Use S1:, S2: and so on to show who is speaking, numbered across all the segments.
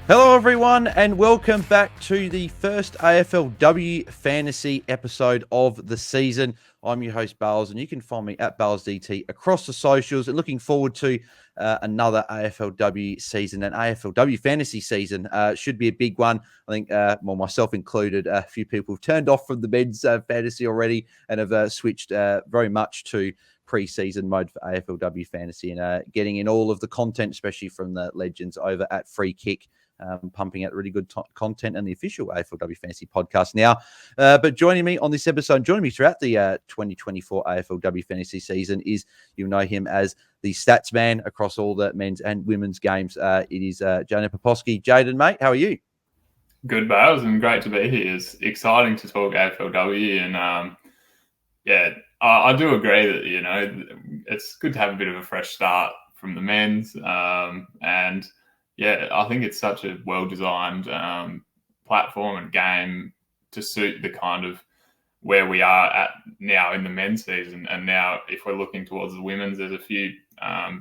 S1: Hello, everyone, and welcome back to the first AFLW Fantasy episode of the season. I'm your host, Bails, and you can find me at Bails DT across the socials. And looking forward to another AFLW season, and AFLW Fantasy season. Should be a big one. I think, myself included, a few people have turned off from the men's fantasy already and have switched very much to pre-season mode for AFLW Fantasy and getting in all of the content, especially from the legends over at Free Kick. Pumping out really good content and the official AFLW Fantasy podcast now. But joining me on this episode, joining me throughout the 2024 AFLW Fantasy season is, you'll know him as the stats man across all the men's and women's games. It is Jaiden Poposki. Jaiden, mate, how are you?
S2: Good, Bales, and great to be here. It's exciting to talk AFLW, and I do agree that it's good to have a bit of a fresh start from the men's, and I think it's such a well-designed platform and game to suit the kind of where we are at now in the men's season. And now, if we're looking towards the women's, there's a few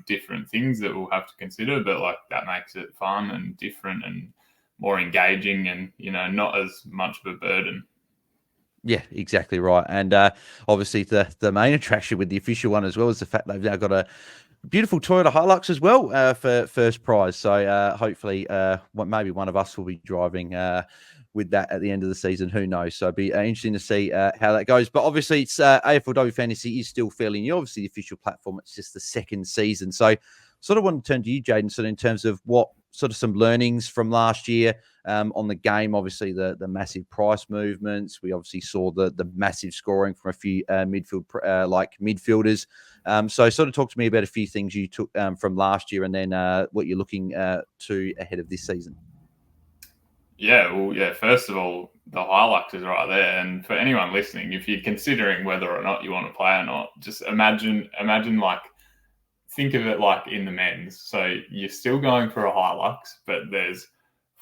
S2: different things that we'll have to consider, but like that makes it fun and different and more engaging and, not as much of a burden.
S1: Yeah, exactly right. And obviously the main attraction with the official one as well is the fact they've now got a beautiful Toyota Hilux as well for first prize. So hopefully maybe one of us will be driving with that at the end of the season. Who knows? So it'll be interesting to see how that goes. But obviously it's AFLW Fantasy is still fairly new. Obviously the official platform, it's just the second season. So sort of want to turn to you, Jaiden, so in terms of what sort of some learnings from last year on the game. Obviously the massive price movements. We obviously saw the massive scoring from a few midfielders. So sort of talk to me about a few things you took from last year and then what you're looking to ahead of this season.
S2: First of all, the Hilux is right there. And for anyone listening, if you're considering whether or not you want to play or not, just imagine think of it like in the men's. So you're still going for a Hilux, but there's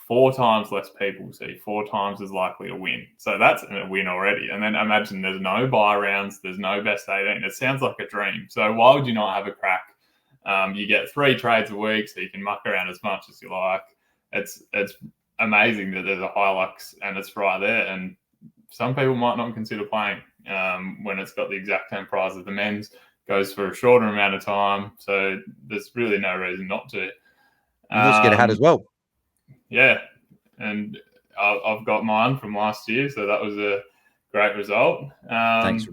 S2: 4 times less people, so you're 4 times as likely to win. So that's a win already. And then imagine there's no buy rounds, there's no best 18. It sounds like a dream. So why would you not have a crack? You get 3 trades a week, so you can muck around as much as you like. It's amazing that there's a Hilux and it's right there. And some people might not consider playing when it's got the exact same price as the men's. Goes for a shorter amount of time, so there's really no reason not to.
S1: You also get a hat as well.
S2: Yeah, and I've got mine from last year, so that was a great result.
S1: Thanks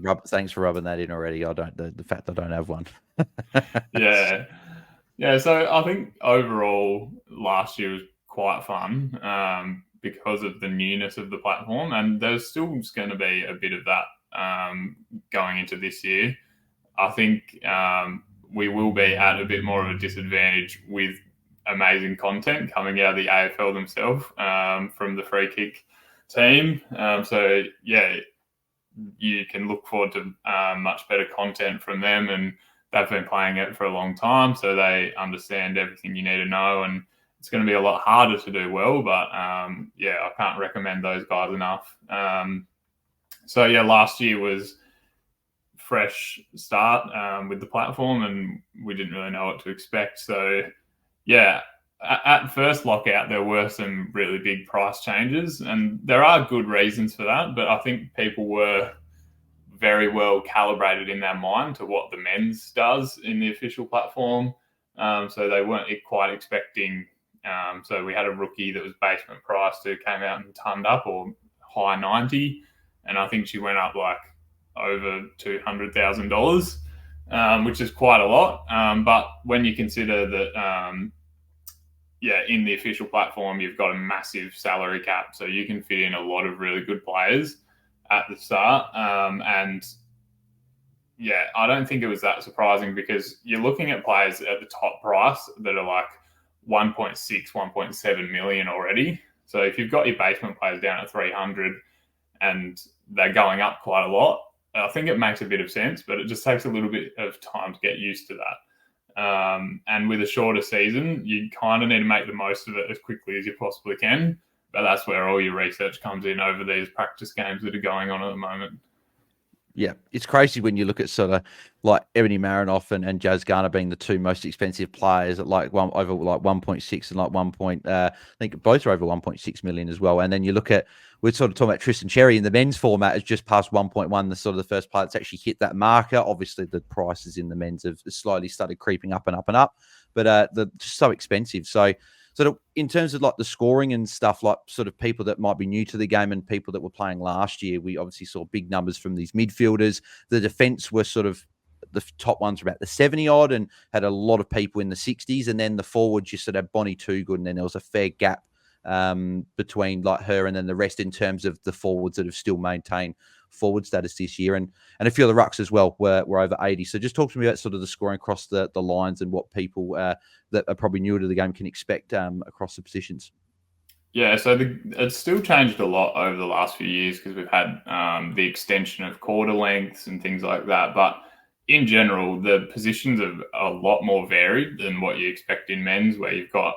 S1: for rubbing that in already. I don't the fact that I don't have one.
S2: Yeah. So I think overall last year was quite fun because of the newness of the platform, and there's still going to be a bit of that going into this year. I think we will be at a bit more of a disadvantage with amazing content coming out of the AFL themselves from the Free Kick team. You can look forward to much better content from them, and they've been playing it for a long time, so they understand everything you need to know, and it's going to be a lot harder to do well, but I can't recommend those guys enough. Last year was fresh start with the platform, and we didn't really know what to expect. So at first lockout there were some really big price changes, and there are good reasons for that, but I think people were very well calibrated in their mind to what the men's does in the official platform, so they weren't quite expecting so we had a rookie that was basement priced who came out and turned up, or high 90, and I think she went up like over $200,000, which is quite a lot. But when you consider that, in the official platform, you've got a massive salary cap, so you can fit in a lot of really good players at the start. I don't think it was that surprising, because you're looking at players at the top price that are like 1.6, 1.7 million already. So if you've got your basement players down at 300 and they're going up quite a lot, I think it makes a bit of sense, but it just takes a little bit of time to get used to that. And with a shorter season, you kind of need to make the most of it as quickly as you possibly can. But that's where all your research comes in over these practice games that are going on at the moment.
S1: Yeah, it's crazy when you look at sort of like Ebony Marinoff and Jazz Garner being the two most expensive players at like over like 1.6 and like 1. I think both are over 1.6 million as well. And then you look at, we're sort of talking about Tristan Cherry in the men's format has just passed 1.1. The sort of the first player that's actually hit that marker. Obviously, the prices in the men's have slowly started creeping up and up and up, but they're just so expensive. So sort of in terms of like the scoring and stuff, like sort of people that might be new to the game and people that were playing last year, we obviously saw big numbers from these midfielders. The defense were sort of the top ones were about the 70 odd and had a lot of people in the 60s. And then the forwards, you sort of had Bonnie Toogood, and then there was a fair gap between like her and then the rest in terms of the forwards that have still maintained forward status this year. And a few of the rucks as well were over 80. So just talk to me about sort of the scoring across the lines and what people that are probably newer to the game can expect across the positions.
S2: Yeah, so it's still changed a lot over the last few years because we've had the extension of quarter lengths and things like that. But in general, the positions are a lot more varied than what you expect in men's, where you've got,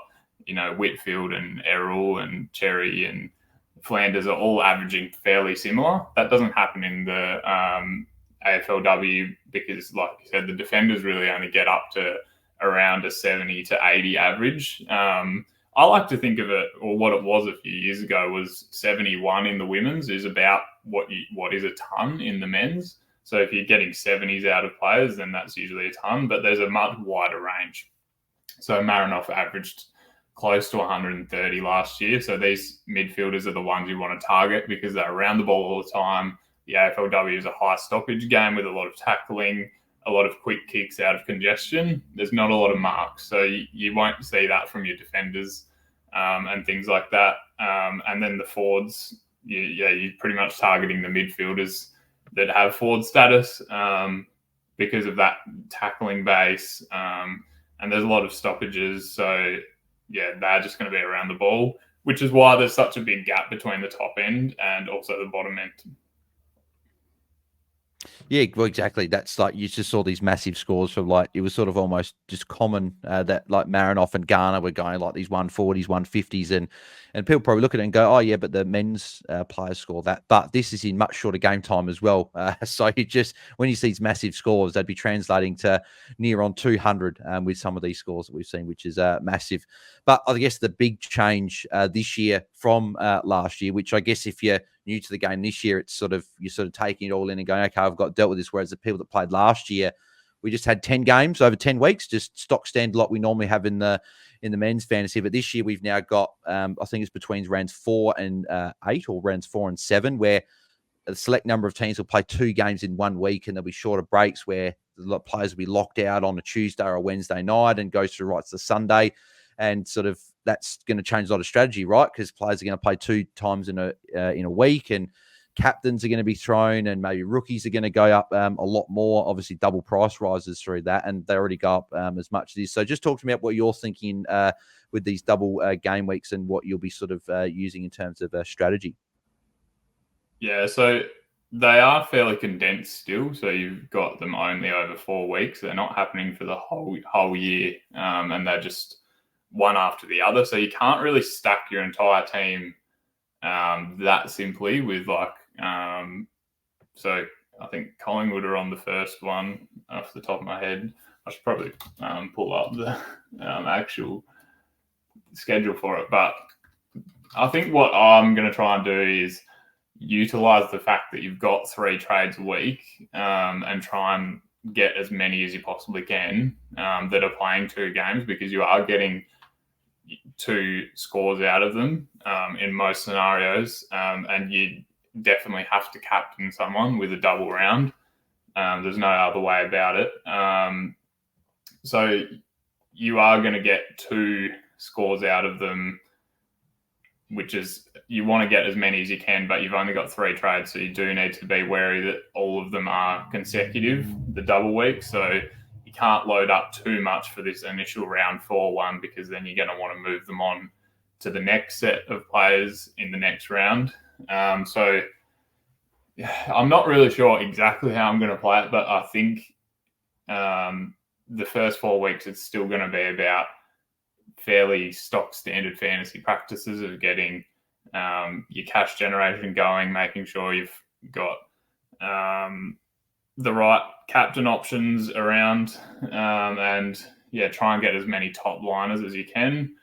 S2: Whitfield and Errol and Cherry and Flanders are all averaging fairly similar. That doesn't happen in the AFLW because, like you said, the defenders really only get up to around a 70 to 80 average. I like to think of it, or what it was a few years ago, was 71 in the women's is about what is a ton in the men's. So if you're getting 70s out of players, then that's usually a ton, but there's a much wider range. So Marinoff averaged close to 130 last year. So these midfielders are the ones you want to target because they're around the ball all the time. The AFLW is a high stoppage game with a lot of tackling, a lot of quick kicks out of congestion. There's not a lot of marks, so you won't see that from your defenders and things like that. And then the forwards, you're pretty much targeting the midfielders that have forward status because of that tackling base. And there's a lot of stoppages, so yeah, they're just going to be around the ball, which is why there's such a big gap between the top end and also the bottom end.
S1: Yeah, well, exactly. That's like you just saw these massive scores from like it was sort of almost just common that like Marinoff and Garner were going like these 140s, 150s, and people probably look at it and go, oh yeah, but the men's players score that. But this is in much shorter game time as well. So you just when you see these massive scores, they'd be translating to near on 200 with some of these scores that we've seen, which is massive. But I guess the big change this year from last year, which I guess if you're new to the game this year, it's sort of you're sort of taking it all in and going, okay, I've got dealt with this. Whereas the people that played last year, we just had 10 games over 10 weeks, just stock standard like we normally have in the men's fantasy. But this year we've now got I think it's between rounds 4 and 8 or rounds 4 and 7, where a select number of teams will play 2 games in 1 week, and there'll be shorter breaks where the players will be locked out on a Tuesday or a Wednesday night and goes through right to Sunday. And sort of that's going to change a lot of strategy, right? Because players are going to play 2 times in a week, and captains are going to be thrown, and maybe rookies are going to go up a lot more. Obviously, double price rises through that, and they already go up as much as this. So, just talk to me about what you're thinking with these double game weeks and what you'll be sort of using in terms of strategy.
S2: Yeah, so they are fairly condensed still. So you've got them only over 4 weeks. They're not happening for the whole year, and they're just one after the other. So you can't really stack your entire team that simply with like. So I think Collingwood are on the first one off the top of my head. I should probably pull up the actual schedule for it. But I think what I'm going to try and do is utilize the fact that you've got 3 trades a week and try and get as many as you possibly can that are playing 2 games, because you are getting 2 scores out of them in most scenarios, and you definitely have to captain someone with a double round. There's no other way about it. So you are going to get 2 scores out of them, which is you want to get as many as you can, but you've only got 3 trades, so you do need to be wary that all of them are consecutive, the double week. So you can't load up too much for this initial round 4 one, because then you're going to want to move them on to the next set of players in the next round. So I'm not really sure exactly how I'm going to play it, but I think the first 4 weeks it's still going to be about fairly stock standard fantasy practices of getting your cash generation going, making sure you've got the right captain options around, and try and get as many top liners as you can.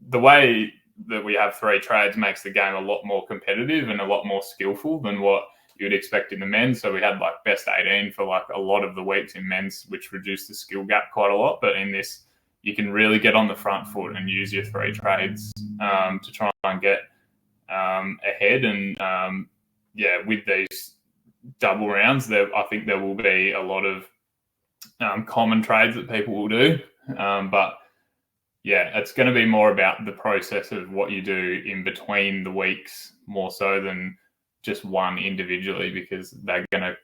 S2: The way that we have 3 trades makes the game a lot more competitive and a lot more skillful than what you'd expect in the men's. So we had like best 18 for like a lot of the weeks in men's, which reduced the skill gap quite a lot. But in this, you can really get on the front foot and use your 3 trades to try and get ahead. And with these double rounds, I think there will be a lot of common trades that people will do. But it's going to be more about the process of what you do in between the weeks more so than just one individually, because they're going to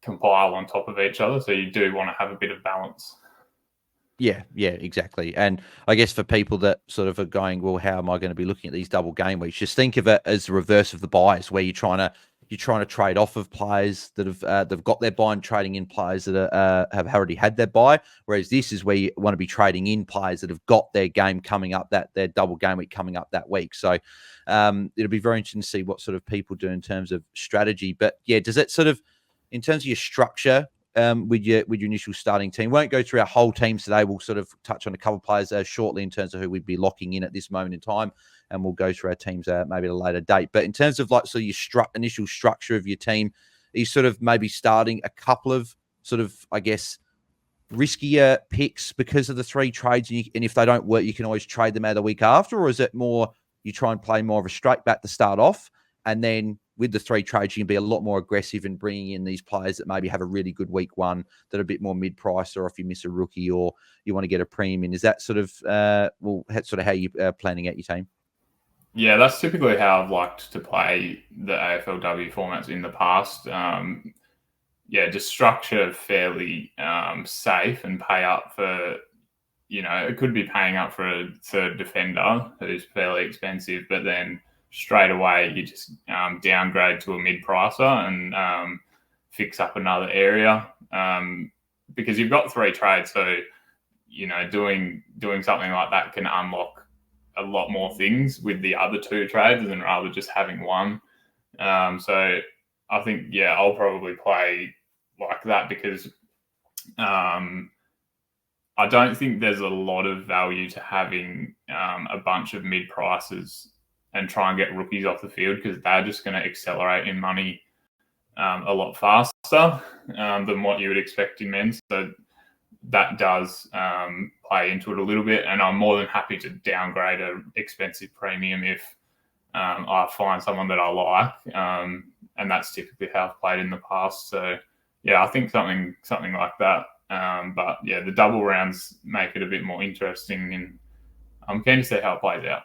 S2: compile on top of each other. So you do want to have a bit of balance.
S1: Yeah, exactly. And I guess for people that sort of are going, well, how am I going to be looking at these double game weeks? Just think of it as the reverse of the buys, where you're trying to trade off of players that have they've got their buy and trading in players that have already had their buy. Whereas this is where you want to be trading in players that have got their game coming up, that their double game week coming up that week. So it'll be very interesting to see what sort of people do in terms of strategy. But yeah, does it sort of, in terms of your structure, with your initial starting team? Won't go through our whole teams today. We'll sort of touch on a couple of players shortly in terms of who we'd be locking in at this moment in time, and we'll go through our teams maybe at a later date. But in terms of like your initial structure of your team, are you sort of maybe starting a couple of sort of, I guess, riskier picks because of the 3 trades, and if they don't work, you can always trade them out the week after? Or is it more you try and play more of a straight bat to start off, and then with the 3 trades, you can be a lot more aggressive in bringing in these players that maybe have a really good week one that are a bit more mid-price, or if you miss a rookie or you want to get a premium in? Is that sort of how you're planning out your team?
S2: Yeah, that's typically how I've liked to play the AFLW formats in the past. Just structure fairly safe and pay up for, it could be paying up for a third defender who's fairly expensive, but then straight away you just downgrade to a mid-pricer and fix up another area, because you've got 3 trades. So, doing something like that can unlock a lot more things with the other 2 trades than rather just having one. So I think, I'll probably play like that, because I don't think there's a lot of value to having a bunch of mid prices and try and get rookies off the field, because they're just going to accelerate in money a lot faster than what you would expect in men. So that does play into it a little bit, and I'm more than happy to downgrade an expensive premium if I find someone that I like, and that's typically how I've played in the past. So I think something like that. But the double rounds make it a bit more interesting, and I'm keen to see how it plays out.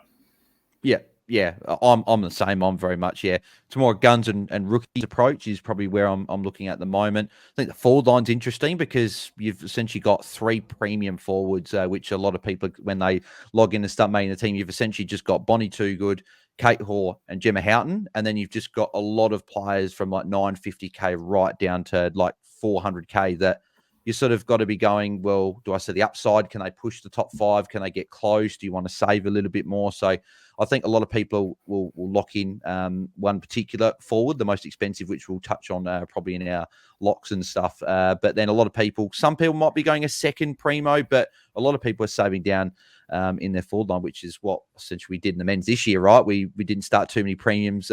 S1: Yeah, I'm the same. I'm very much, it's more a guns and rookies approach is probably where I'm looking at the moment. I think the forward line's interesting because you've essentially got 3 premium forwards, which a lot of people, when they log in and start making the team, you've essentially just got Bonnie Toogood, Kate Hoare, and Gemma Houghton, and then you've just got a lot of players from like 950k right down to like 400k that you sort of got to be going, well, do I see the upside? Can they push the top 5? Can they get close? Do you want to save a little bit more? So I think a lot of people will lock in one particular forward, the most expensive, which we'll touch on probably in our locks and stuff. But then some people might be going a second primo, but a lot of people are saving down in their forward line, which is what essentially we did in the men's this year, right? We didn't start too many premiums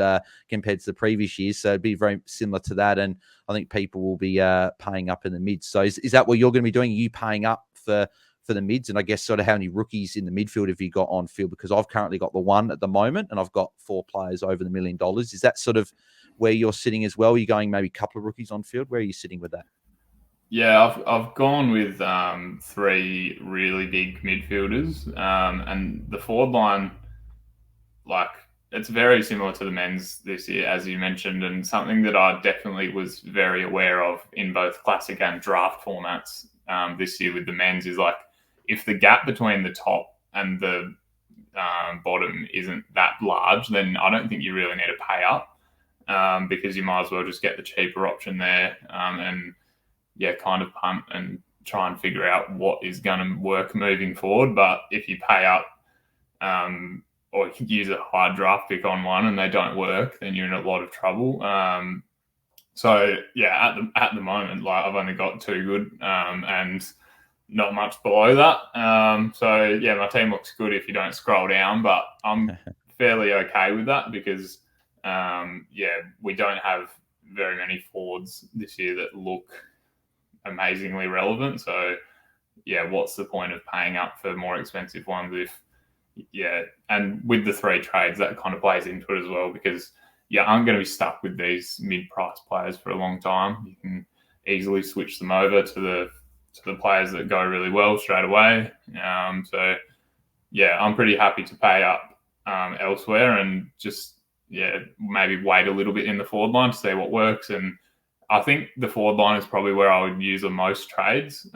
S1: compared to the previous years. So it'd be very similar to that. And I think people will be paying up in the mids. So is that what you're going to be doing? Are you paying up for the mids? And I guess sort of how many rookies in the midfield have you got on field? Because I've currently got the 1 at the moment, and I've got 4 players over the $1 million. Is that sort of where you're sitting as well? Are you going maybe a couple of rookies on field? Where are you sitting with that?
S2: Yeah, I've gone with 3 really big midfielders, and the forward line, like, it's very similar to the men's this year, as you mentioned, and something that I definitely was very aware of in both classic and draft formats this year with the men's is, like, if the gap between the top and the bottom isn't that large, then I don't think you really need to pay up, because you might as well just get the cheaper option there, and kind of punt and try and figure out what is going to work moving forward. But if you pay up or use a high draft pick on one and they don't work, then you're in a lot of trouble. So yeah, at the moment, like I've only got 2 good, and not much below that. So yeah, my team looks good if you don't scroll down, but I'm fairly okay with that because yeah, we don't have very many forwards this year that look amazingly relevant. So yeah, what's the point of paying up for more expensive ones if and with the 3 trades that kind of plays into it as well because I'm going to be stuck with these mid-price players for a long time. You can easily switch them over to the players that go really well straight away. So yeah, I'm pretty happy to pay up elsewhere and just maybe wait a little bit in the forward line to see what works. And I think the forward line is probably where I would use the most trades,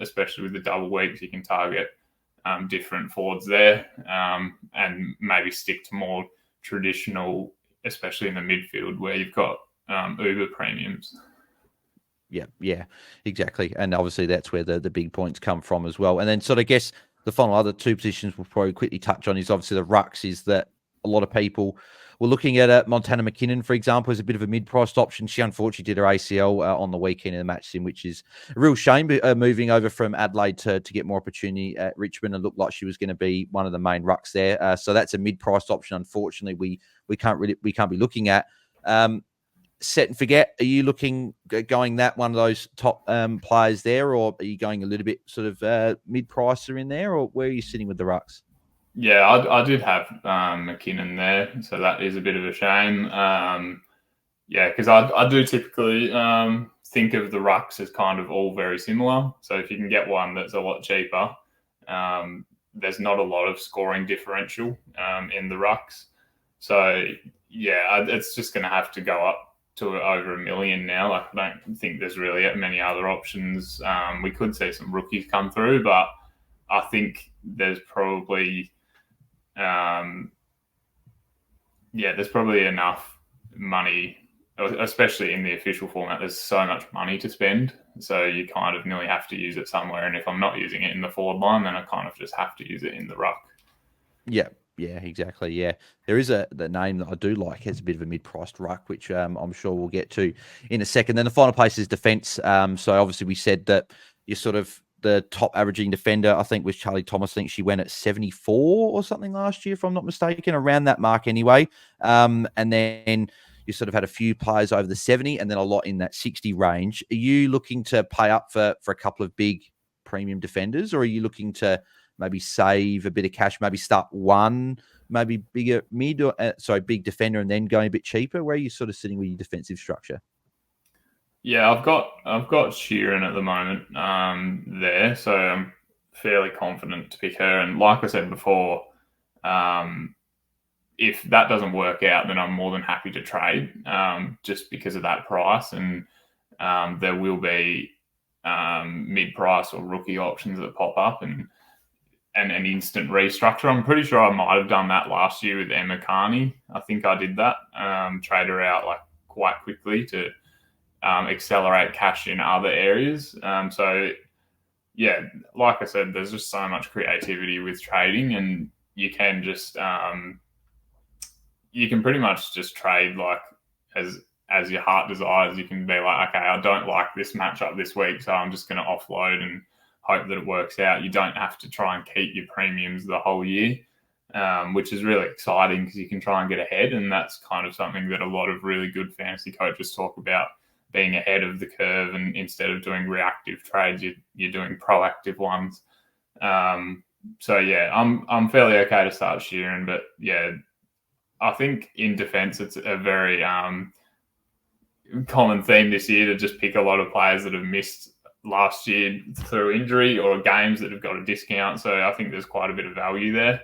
S2: especially with the double weeks. You can target different forwards there and maybe stick to more traditional, especially in the midfield where you've got uber premiums.
S1: Yeah, exactly. And obviously that's where the big points come from as well. And then sort of guess the final other 2 positions we'll probably quickly touch on is obviously the rucks, is that a lot of people were looking at Montana McKinnon, for example, as a bit of a mid-priced option. She unfortunately did her ACL on the weekend in the match sim, which is a real shame, moving over from Adelaide to get more opportunity at Richmond and looked like she was going to be one of the main rucks there. So that's a mid-priced option. Unfortunately, we can't be looking at. Set and forget, are you going that one of those top players there, or are you going a little bit sort of mid-pricer in there, or where are you sitting with the rucks?
S2: Yeah, I did have McKinnon there, so that is a bit of a shame. Yeah, because I do typically think of the rucks as kind of all very similar. So if you can get one that's a lot cheaper, there's not a lot of scoring differential in the rucks. So yeah, it's just going to have to go up to over $1 million now. Like, I don't think there's really many other options. We could see some rookies come through, but I think there's probably there's probably enough money, especially in the official format. There's so much money to spend, so you kind of nearly have to use it somewhere. And if I'm not using it in the forward line, then I kind of just have to use it in the ruck.
S1: Yeah, exactly. Yeah, there is the name that I do like has a bit of a mid-priced ruck, which I'm sure we'll get to in a second. Then the final place is defence. So obviously we said that you're sort of the top averaging defender, I think, was Charlie Thomas. I think she went at 74 or something last year, if I'm not mistaken, around that mark anyway. And then you sort of had a few players over the 70 and then a lot in that 60 range. Are you looking to pay up for a couple of big premium defenders, or are you looking to maybe save a bit of cash, maybe start one, maybe bigger big defender and then going a bit cheaper? Where are you sort of sitting with your defensive structure?
S2: Yeah, I've got Sheeran at the moment there, so I'm fairly confident to pick her. And like I said before, if that doesn't work out, then I'm more than happy to trade just because of that price. And there will be mid-price or rookie options that pop up and an instant restructure. I'm pretty sure I might have done that last year with Emma Carney. I think I did that, trade her out like quite quickly to accelerate cash in other areas. So yeah, like I said, there's just so much creativity with trading, and you can just you can pretty much just trade like as your heart desires. You can be like, okay, I don't like this matchup this week, so I'm just going to offload and hope that it works out. You don't have to try and keep your premiums the whole year, which is really exciting because you can try and get ahead. And that's kind of something that a lot of really good fantasy coaches talk about, being ahead of the curve. And instead of doing reactive trades, you're doing proactive ones. So yeah, I'm fairly okay to start Sheeran, but yeah, I think in defense, it's a very common theme this year to just pick a lot of players that have missed last year through injury or games that have got a discount. So I think there's quite a bit of value there.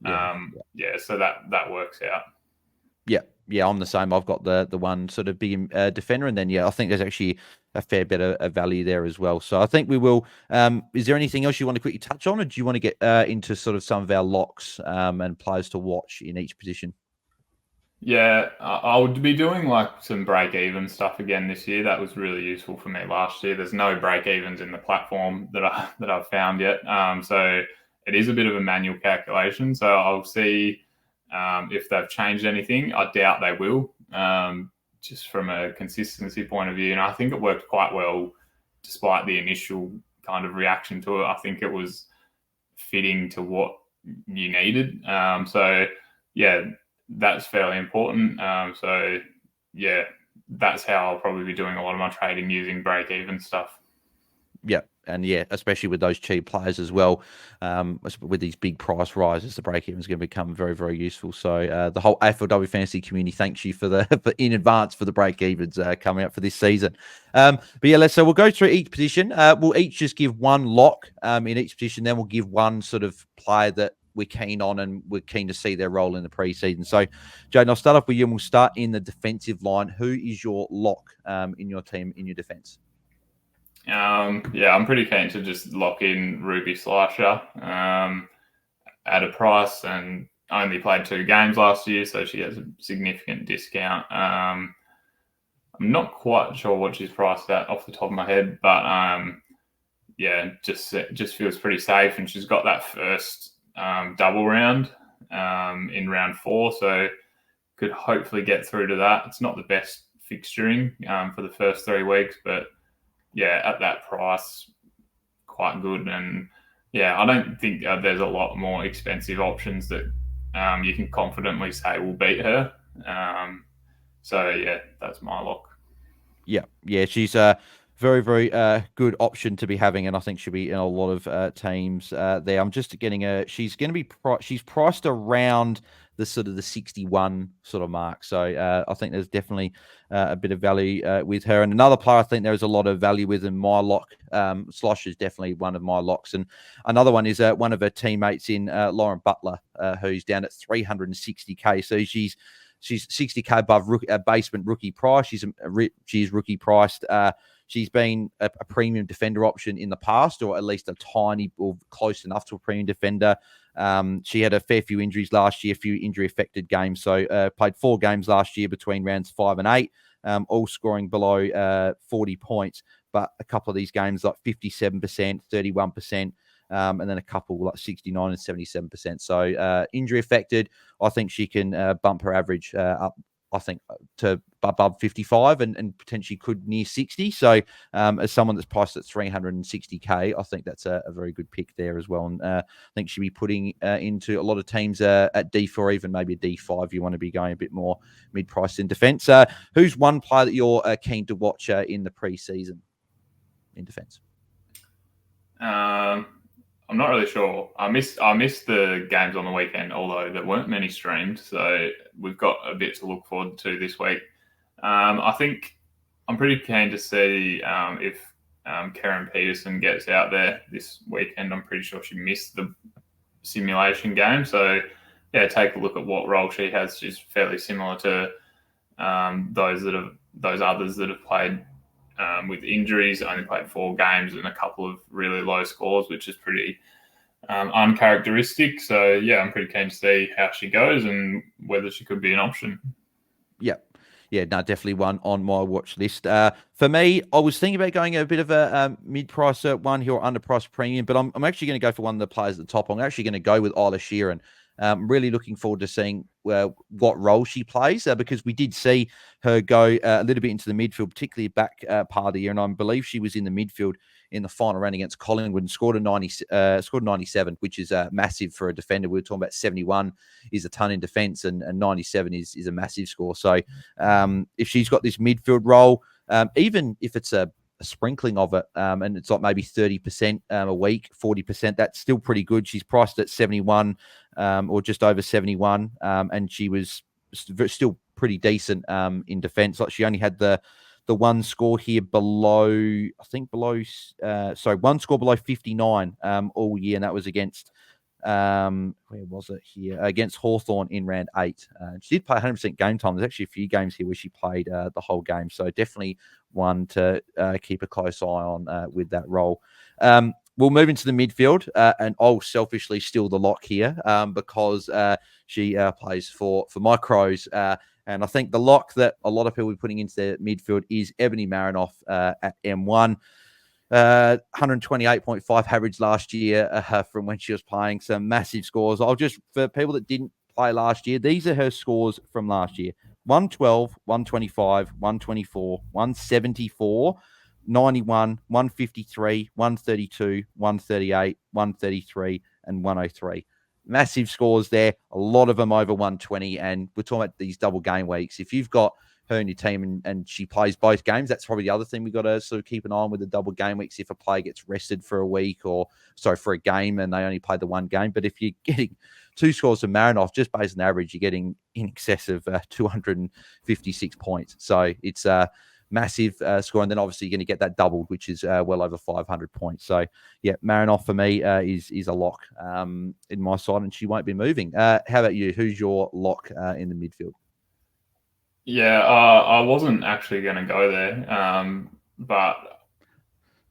S2: So that works out.
S1: Yeah, I'm the same. I've got the one sort of big defender, and then I think there's actually a fair bit of value there as well. So I think we will. Is there anything else you want to quickly touch on, or do you want to get into sort of some of our locks and players to watch in each position?
S2: Yeah, I would be doing like some break-even stuff again this year. That was really useful for me last year. There's no break-evens in the platform that I've found yet. So it is a bit of a manual calculation. So I'll see if they've changed anything. I doubt they will. just from a consistency point of view. And I think it worked quite well despite the initial kind of reaction to it. I think it was fitting to what you needed. So, yeah, that's fairly important. So, yeah, that's how I'll probably be doing a lot of my trading using break-even stuff.
S1: Yeah. And yeah, especially with those cheap players as well, with these big price rises, the break even is going to become very, very useful. So the whole AFLW Fantasy community thanks you for in advance for the break evens coming up for this season. But yeah, so we'll go through each position. We'll each just give one lock in each position. Then we'll give one sort of player that we're keen on and we're keen to see their role in the preseason. So, Jaiden, I'll start off with you and we'll start in the defensive line. Who is your lock in your team in your defense?
S2: Yeah, I'm pretty keen to just lock in Ruby Slasher at a price, and only played 2 games last year, so she has a significant discount. I'm not quite sure what she's priced at off the top of my head, but yeah, just feels pretty safe, and she's got that first double round in round 4, so could hopefully get through to that. It's not the best fixturing for the first 3 weeks, but yeah, at that price, quite good. And yeah, I don't think there's a lot more expensive options that you can confidently say will beat her. So yeah, that's my lock.
S1: Yeah, she's a very, very good option to be having, and I think she'll be in a lot of teams there. I'm just getting she's going to be she's priced around the sort of the 61 sort of mark. So I think there's definitely a bit of value with her. And another player I think there is a lot of value with in my lock. Slosh is definitely one of my locks. And another one is one of her teammates in Lauren Butler, who's down at 360k. So she's 60k above basement rookie price. She's rookie priced. She's been a premium defender option in the past, or at least a tiny or close enough to a premium defender. She had a fair few injuries last year, a few injury affected games. So played 4 games last year between rounds 5 and 8, all scoring below 40 points. But a couple of these games like 57%, 31%. And then a couple like 69 and 77%. So injury affected, I think she can bump her average up, I think, to above 55 and potentially could near 60. So as someone that's priced at 360k, I think that's a very good pick there as well. And I think she'll be putting into a lot of teams at D4, even maybe a D5. You want to be going a bit more mid-priced in defence. Who's one player that you're keen to watch in the preseason in defence?
S2: I'm not really sure. I missed the games on the weekend, although there weren't many streamed, so we've got a bit to look forward to this week. I think I'm pretty keen to see if Karen Peterson gets out there this weekend. I'm pretty sure she missed the simulation game, so yeah, take a look at what role she has. She's fairly similar to those others that have played with injuries, only played 4 games and a couple of really low scores, which is pretty uncharacteristic. So yeah, I'm pretty keen to see how she goes and whether she could be an option.
S1: Yeah, no, definitely one on my watch list. For me, I was thinking about going a bit of a mid-price one here or underpriced premium, but I'm actually going to go for one of the players at the top. I'm actually going to go with Isla Sheeran. Really looking forward to seeing what role she plays because we did see her go a little bit into the midfield, particularly back part of the year, and I believe she was in the midfield in the final round against Collingwood and scored a 97, which is massive for a defender. We were talking about 71 is a ton in defence, and 97 is a massive score. So if she's got this midfield role, even if it's a sprinkling of it, and it's like maybe 30% a week, 40%, that's still pretty good. She's priced at 71 or just over 71, and she was still pretty decent in defence. Like she only had the one score here below, one score below 59 all year, and that was against where was it here? Against Hawthorn in round 8. She did play 100% game time. There's actually a few games here where she played the whole game. So definitely one to keep a close eye on with that role. We'll move into the midfield, and I'll selfishly steal the lock here because she plays for my Crows. And I think the lock that a lot of people are putting into their midfield is Ebony Marinoff at M1. 128.5 average last year from when she was playing. Some massive scores. For people that didn't play last year, these are her scores from last year. 112, 125, 124, 174, 91, 153, 132, 138, 133, and 103. Massive scores there. A lot of them over 120. And we're talking about these double game weeks. If you've got her in your team and she plays both games, that's probably the other thing we've got to sort of keep an eye on with the double game weeks. If a player gets rested for a week for a game and they only play the one game. But if you're getting two scores from Marinoff, just based on average, you're getting in excess of 256 points. So it's a massive score. And then obviously you're going to get that doubled, which is well over 500 points. So yeah, Marinoff for me is a lock in my side, and she won't be moving. How about you? Who's your lock in the midfield?
S2: Yeah, I wasn't actually going to go there, but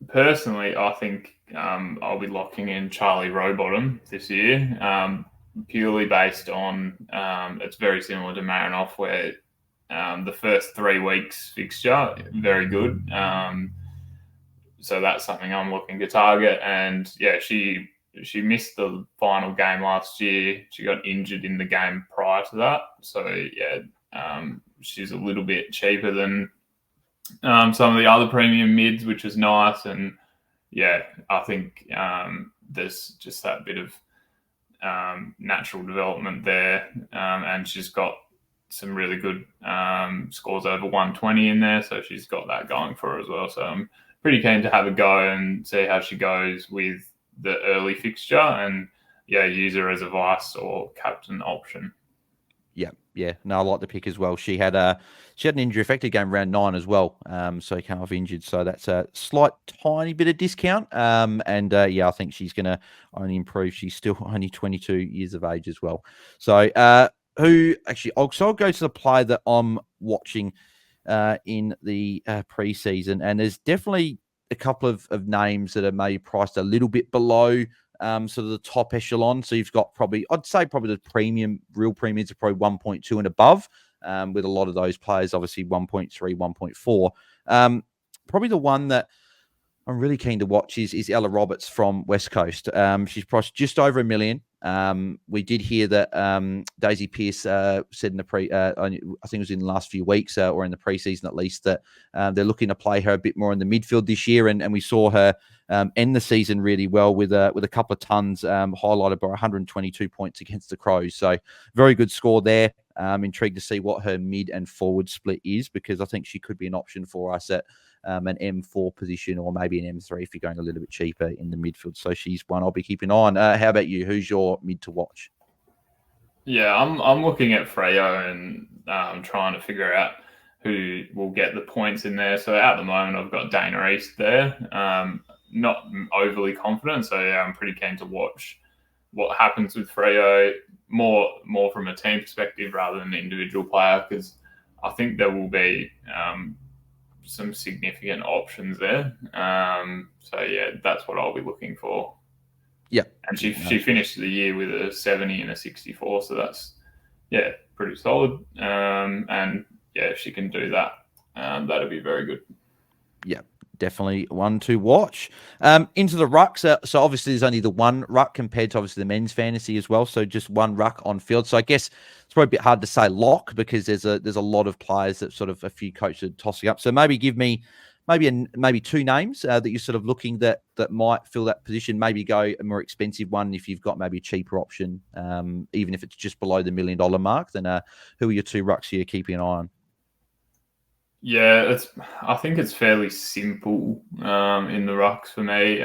S2: personally, I think I'll be locking in Charlie Rowbottom this year, purely based on it's very similar to Marinoff, where the first 3 weeks fixture very good. So that's something I'm looking to target. And yeah, she missed the final game last year. She got injured in the game prior to that. So yeah, she's a little bit cheaper than some of the other premium mids, which is nice. And yeah, I think there's just that bit of natural development there. And she's got some really good scores over 120 in there. So she's got that going for her as well. So I'm pretty keen to have a go and see how she goes with the early fixture and yeah, use her as a vice or captain option.
S1: Yeah. No, I like the pick as well. She had an injury affected game round 9 as well. So he came off injured. So that's a slight tiny bit of discount. Yeah, I think she's gonna only improve. She's still only 22 years of age as well. So I'll go to the play that I'm watching in the preseason, and there's definitely a couple of names that are maybe priced a little bit below sort of the top echelon. So you've got I'd say probably the real premiums are probably 1.2 and above, with a lot of those players, obviously 1.3, 1.4. Probably the one that I'm really keen to watch is Ella Roberts from West Coast. She's priced just over $1 million. We did hear that Daisy Pearce said in the I think it was in the last few weeks or in the preseason at least, that they're looking to play her a bit more in the midfield this year, and we saw her end the season really well with a couple of tons, highlighted by 122 points against the Crows. So very good score there. Intrigued to see what her mid and forward split is, because I think she could be an option for us at an M4 position, or maybe an M3 if you're going a little bit cheaper in the midfield. So she's one I'll be keeping an eye on. How about you? Who's your mid to watch?
S2: Yeah, I'm looking at Freo and trying to figure out who will get the points in there. So at the moment, I've got Dana East there. Not overly confident, so yeah, I'm pretty keen to watch what happens with Freo more from a team perspective rather than an individual player, because I think there will be some significant options there. So yeah, that's what I'll be looking for.
S1: Yeah,
S2: and she finished the year with a 70 and a 64, so that's pretty solid. And yeah, if she can do that, that'll be very good.
S1: Yeah, definitely one to watch. Into the rucks. So obviously there's only the one ruck compared to obviously the men's fantasy as well. So just one ruck on field. So I guess it's probably a bit hard to say lock, because there's a lot of players that sort of a few coaches are tossing up. So maybe give me maybe two names that you're sort of looking that might fill that position. Maybe go a more expensive one if you've got maybe a cheaper option, even if it's just below the $1 million mark. Then who are your two rucks you're keeping an eye on?
S2: Yeah, I think it's fairly simple in the rucks for me.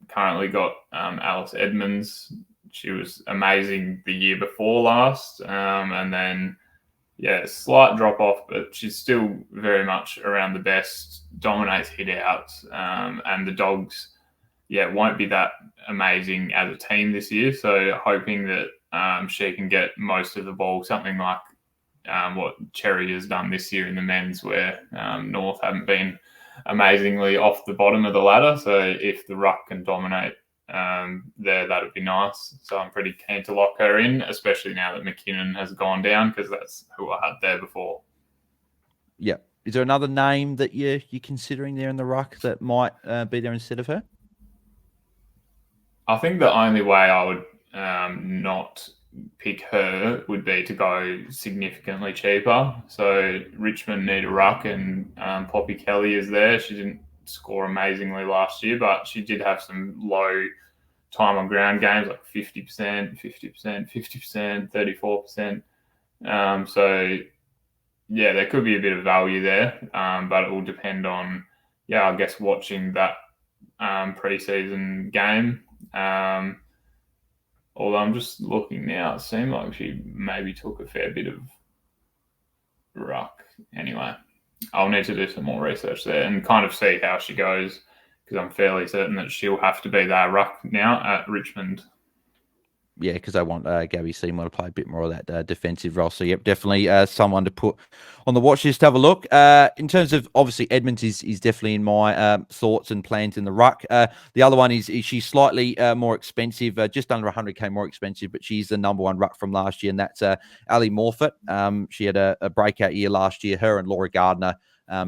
S2: Currently got Alice Edmonds. She was amazing the year before last, and then slight drop off, but she's still very much around the best. Dominates hit outs, and the Dogs, won't be that amazing as a team this year. So hoping that she can get most of the ball, something like what Cherry has done this year in the men's, where North haven't been amazingly off the bottom of the ladder. So if the ruck can dominate there, that'd be nice. So I'm pretty keen to lock her in, especially now that McKinnon has gone down, because that's who I had there before.
S1: Yeah. Is there another name that you're considering there in the ruck that might be there instead of her?
S2: I think the only way I would not pick her would be to go significantly cheaper. So Richmond need a ruck, and Poppy Kelly is there. She didn't score amazingly last year, but she did have some low time on ground games, like 50%, 50%, 50%, 34%. So yeah, there could be a bit of value there, but it will depend on, I guess, watching that preseason game. Although I'm just looking now, it seemed like she maybe took a fair bit of ruck. Anyway, I'll need to do some more research there and kind of see how she goes, because I'm fairly certain that she'll have to be that ruck now at Richmond.
S1: Yeah, because I want Gabby Seymour to play a bit more of that defensive role. So, yep, definitely someone to put on the watch list to have a look. In terms of, obviously, Edmonds is definitely in my thoughts and plans in the ruck. The other one is she's slightly more expensive, just under 100K more expensive, but she's the number one ruck from last year, and that's Ali Morfitt. She had a breakout year last year, her and Laura Gardner.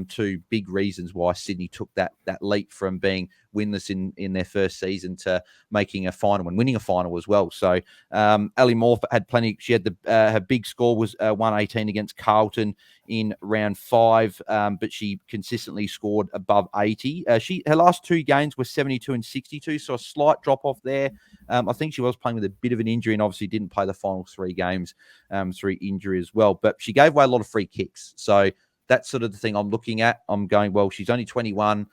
S1: Two big reasons why Sydney took that leap from being winless in their first season to making a final and winning a final as well. So Ali Moore had plenty. She had her big score was 118 against Carlton in round 5, but she consistently scored above 80. Her last 2 games were 72 and 62, so a slight drop off there. I think she was playing with a bit of an injury and obviously didn't play the final 3 games through injury as well. But she gave away a lot of free kicks. So that's sort of the thing I'm looking at. I'm going, well, she's only 21.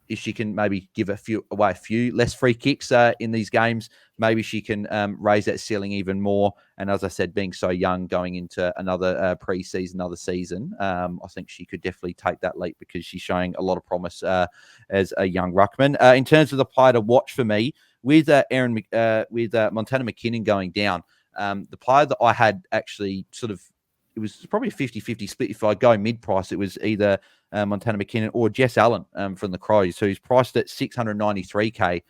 S1: If she can maybe give a few less free kicks in these games, maybe she can raise that ceiling even more. And as I said, being so young, going into another preseason, another season, I think she could definitely take that leap because she's showing a lot of promise as a young ruckman. In terms of the player to watch for me, with Montana McKinnon going down, the player that I had actually sort of, it was probably a 50-50 split. If I go mid-price, it was either Montana McKinnon or Jess Allen from the Crows, who's priced at 693K.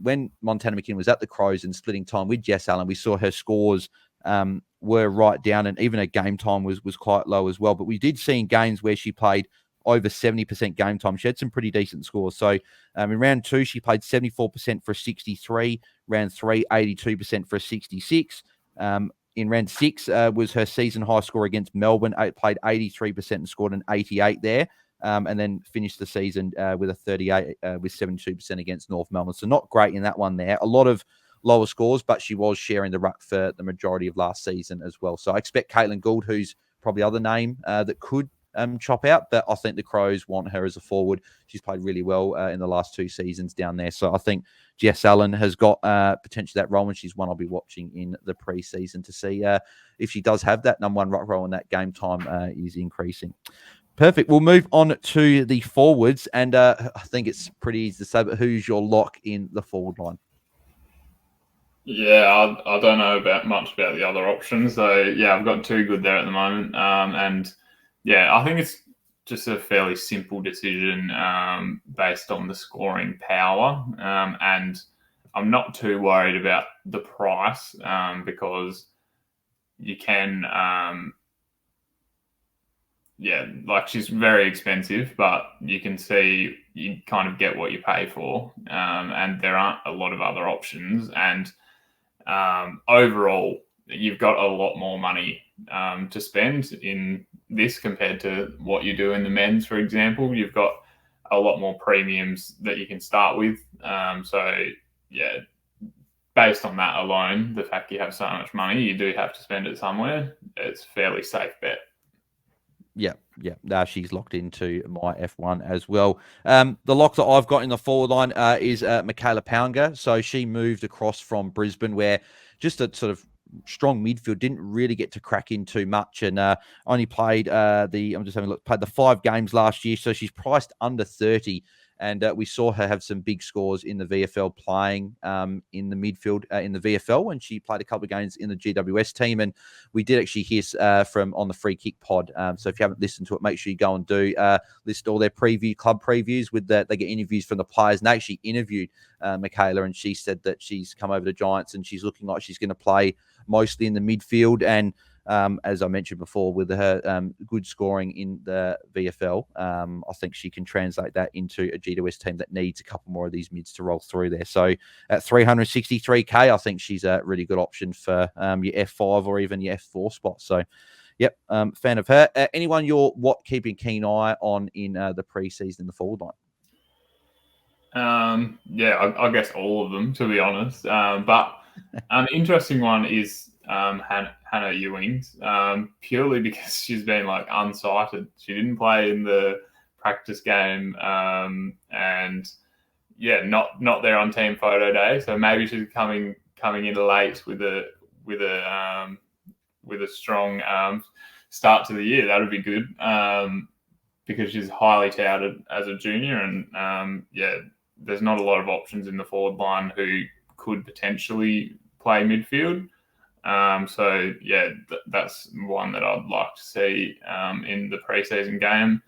S1: When Montana McKinnon was at the Crows and splitting time with Jess Allen, we saw her scores were right down, and even her game time was quite low as well. But we did see in games where she played over 70% game time, she had some pretty decent scores. So in round 2, she played 74% for a 63. Round 3, 82% for a 66. In round 6 was her season high score against Melbourne. Played 83% and scored an 88 there. And then finished the season with a 38 with 72% against North Melbourne. So not great in that one there. A lot of lower scores, but she was sharing the ruck for the majority of last season as well. So I expect Caitlin Gould, who's probably the other name that could chop out, but I think the Crows want her as a forward. She's played really well in the last 2 seasons down there. So I think Jess Allen has got potentially that role, and she's one I'll be watching in the preseason to see if she does have that number 1 ruck role and that game time is increasing. Perfect. We'll move on to the forwards, and I think it's pretty easy to say, but who's your lock in the forward line?
S2: Yeah, I don't know much about the other options. So, yeah, I've got 2 good there at the moment. And, yeah, I think it's just a fairly simple decision based on the scoring power. And I'm not too worried about the price because you can, she's very expensive, but you can see you kind of get what you pay for. And there aren't a lot of other options. And overall, you've got a lot more money to spend in this compared to what you do in the men's, for example. You've got a lot more premiums that you can start with. So, yeah, based on that alone, the fact you have so much money, you do have to spend it somewhere. It's a fairly safe bet.
S1: Yeah. She's locked into my F1 as well. The lock that I've got in the forward line is Michaela Pounger. So she moved across from Brisbane, where just a sort of strong midfield didn't really get to crack in too much, and only played played the 5 games last year. So she's priced under 30. And we saw her have some big scores in the VFL playing in the midfield in the VFL when she played a couple of games in the GWS team. And we did actually hear from on the Free Kick pod. So if you haven't listened to it, make sure you go and do list all their club previews with that. They get interviews from the players, and they actually interviewed Michaela, and she said that she's come over to Giants and she's looking like she's going to play mostly in the midfield. And as I mentioned before, with her good scoring in the VFL. I think she can translate that into a GWS team that needs a couple more of these mids to roll through there. So at 363K, I think she's a really good option for your F5 or even your F4 spot. So, yep, fan of her. Anyone you're keeping keen eye on in the preseason in the forward line?
S2: I guess all of them, to be honest. But an interesting one is Hannah Ewings, purely because she's been like unsighted. She didn't play in the practice game, and not there on team photo day. So maybe she's coming in late with a strong start to the year. That would be good. Because she's highly touted as a junior, and there's not a lot of options in the forward line who could potentially play midfield. That's one that I'd like to see in the preseason game.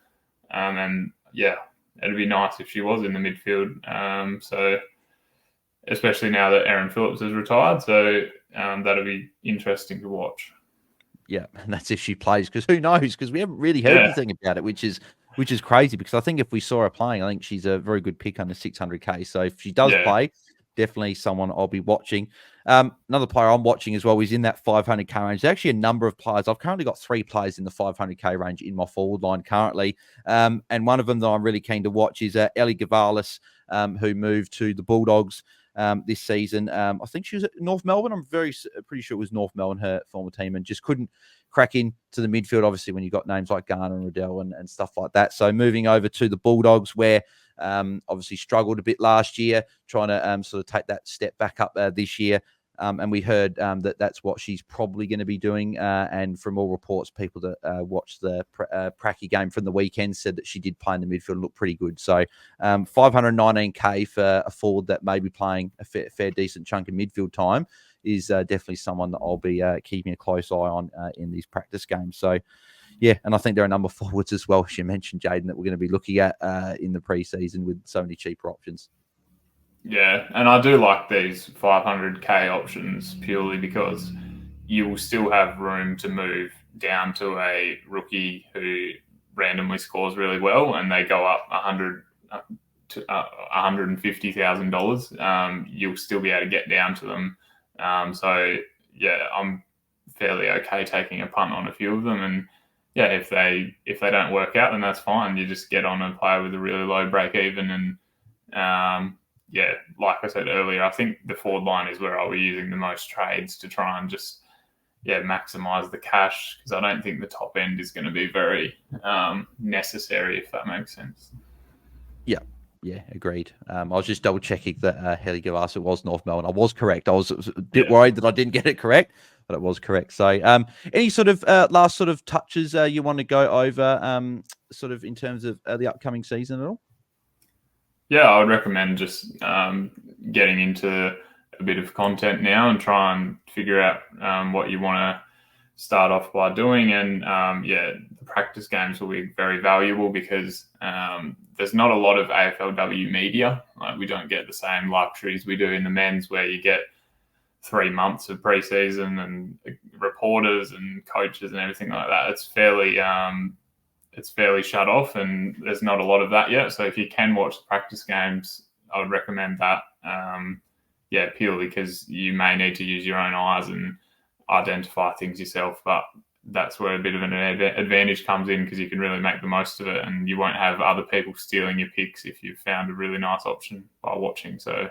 S2: It'd be nice if she was in the midfield. Especially now that Erin Phillips has retired, so that'll be interesting to watch.
S1: Yeah, and that's if she plays, because who knows? Because we haven't really heard anything about it, which is crazy. Because I think if we saw her playing, I think she's a very good pick under 600K. So if she does play, definitely someone I'll be watching. Another player I'm watching as well is in that 500K range. There's actually a number of players. I've currently got 3 players in the 500K range in my forward line currently. And one of them that I'm really keen to watch is Ellie Gavalis, who moved to the Bulldogs this season. I think she was at North Melbourne. I'm pretty sure it was North Melbourne, her former team, and just couldn't crack into the midfield, obviously, when you've got names like Garner and Riddell and stuff like that. So moving over to the Bulldogs, where obviously struggled a bit last year, trying to sort of take that step back up this year. And we heard that that's what she's probably going to be doing. And from all reports, people that watched the Pracky game from the weekend said that she did play in the midfield, looked pretty good. So 519K for a forward that may be playing a fair decent chunk of midfield time is definitely someone that I'll be keeping a close eye on in these practice games. So, yeah, and I think there are a number of forwards as well, as you mentioned, Jaiden, that we're going to be looking at in the preseason with so many cheaper options.
S2: Yeah, and I do like these 500K options purely because you will still have room to move down to a rookie who randomly scores really well and they go up $150,000. You'll still be able to get down to them. I'm fairly okay taking a punt on a few of them, and if they don't work out, then that's fine. You just get on a player with a really low break even, and like I said earlier, I think the forward line is where I'll be using the most trades to try and just maximize the cash, because I don't think the top end is going to be very necessary, if that makes sense.
S1: Yeah, agreed. I was just double checking that Heli Gavasa was North Melbourne. I was correct. I was a bit worried that I didn't get it correct, but it was correct. So, any sort of last sort of touches you want to go over, sort of in terms of the upcoming season at all?
S2: Yeah, I would recommend just getting into a bit of content now and try and figure out what you want to start off by doing. And the practice games will be very valuable because there's not a lot of AFLW media. Like, we don't get the same luxuries we do in the men's, where you get 3 months of preseason and reporters and coaches and everything like that. It's fairly shut off, and there's not a lot of that yet. So if you can watch the practice games, I would recommend that. Purely because you may need to use your own eyes and identify things yourself, but that's where a bit of an advantage comes in, because you can really make the most of it, and you won't have other people stealing your picks if you've found a really nice option by watching. So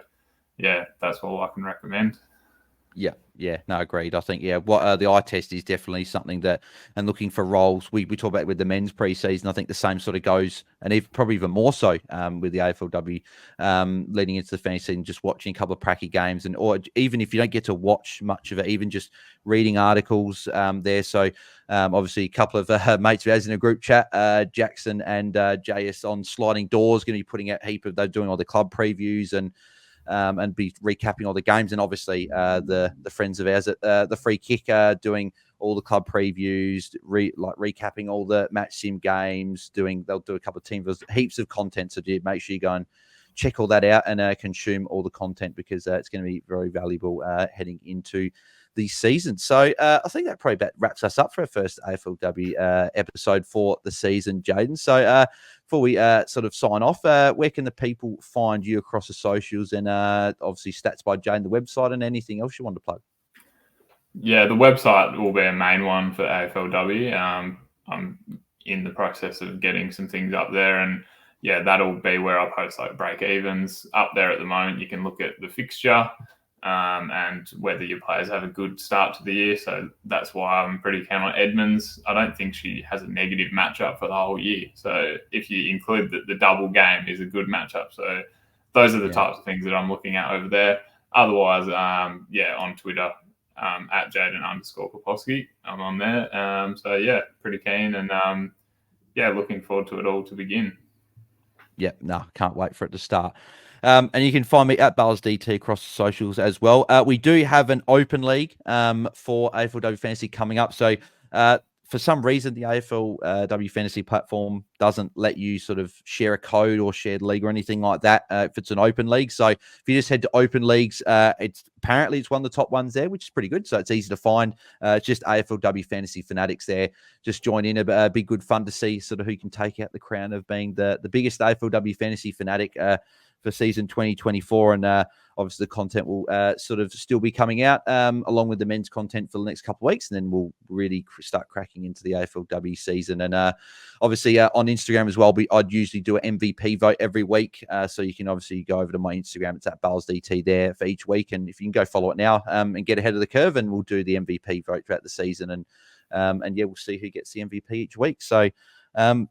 S2: that's all I can recommend.
S1: No, agreed. I think what the eye test is definitely something that, and looking for roles, we talk about with the men's preseason. I think the same sort of goes, and probably even more so with the AFLW leading into the fantasy season, just watching a couple of pracky games, or even if you don't get to watch much of it, even just reading articles there. So obviously a couple of mates of ours in a group chat, Jackson and JS on Sliding Doors, going to be putting out they're doing all the club previews and be recapping all the games, and obviously the friends of ours at the Free Kick doing all the club previews, recapping all the match sim games. They'll do a couple of teams, heaps of content. So make sure you go and check all that out and consume all the content, because it's going to be very valuable heading into the season. So I think that probably about wraps us up for our first AFLW episode for the season, Jaiden. So before we sort of sign off, where can the people find you across the socials, and obviously Stats by Jaiden, the website, and anything else you want to plug?
S2: Yeah, the website will be a main one for AFLW. I'm in the process of getting some things up there, and yeah, that'll be where I post like break evens up there at the moment. You can look at the fixture and whether your players have a good start to the year. So that's why I'm pretty keen on Edmonds. I don't think she has a negative matchup for the whole year. So if you include the double game is a good matchup. So those are the types of things that I'm looking at over there. Otherwise, on Twitter, at Jaiden_Poposky. I'm on there. So yeah, pretty keen, and looking forward to it all to begin.
S1: Yeah, no, can't wait for it to start. And you can find me at Bails DT across the socials as well. We do have an open league for AFLW Fantasy coming up. So for some reason, the AFLW Fantasy platform doesn't let you sort of share a code or shared league or anything like that if it's an open league. So if you just head to open leagues, it's one of the top ones there, which is pretty good. So it's easy to find. It's just AFLW Fantasy Fanatics there. Just join in. It'll be good fun to see sort of who can take out the crown of being the biggest AFLW Fantasy Fanatic for season 2024. And obviously the content will sort of still be coming out along with the men's content for the next couple of weeks. And then we'll really start cracking into the AFLW season. And obviously on Instagram as well, I'd usually do an MVP vote every week. So you can obviously go over to my Instagram. It's at Bails DT there for each week. And if you can go follow it now and get ahead of the curve, and we'll do the MVP vote throughout the season. And we'll see who gets the MVP each week. So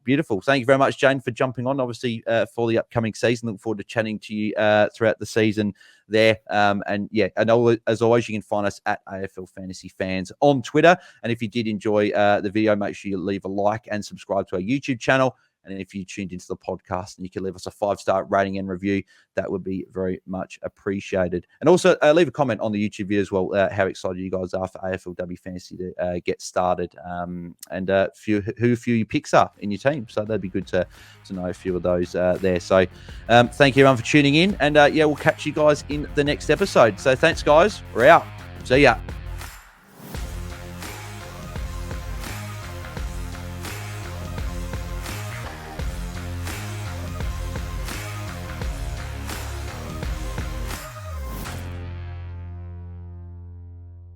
S1: beautiful. Thank you very much, Jane, for jumping on, obviously, for the upcoming season. Looking forward to chatting to you throughout the season there. And as always, you can find us at AFL Fantasy Fans on Twitter. And if you did enjoy the video, make sure you leave a like and subscribe to our YouTube channel. And if you tuned into the podcast and you can leave us a 5-star rating and review, that would be very much appreciated. And also leave a comment on the YouTube video as well, how excited you guys are for AFLW Fantasy to get started, and who a few you picks up in your team. So that'd be good to know a few of those there. So thank you everyone for tuning in, and we'll catch you guys in the next episode. So thanks, guys. We're out. See ya.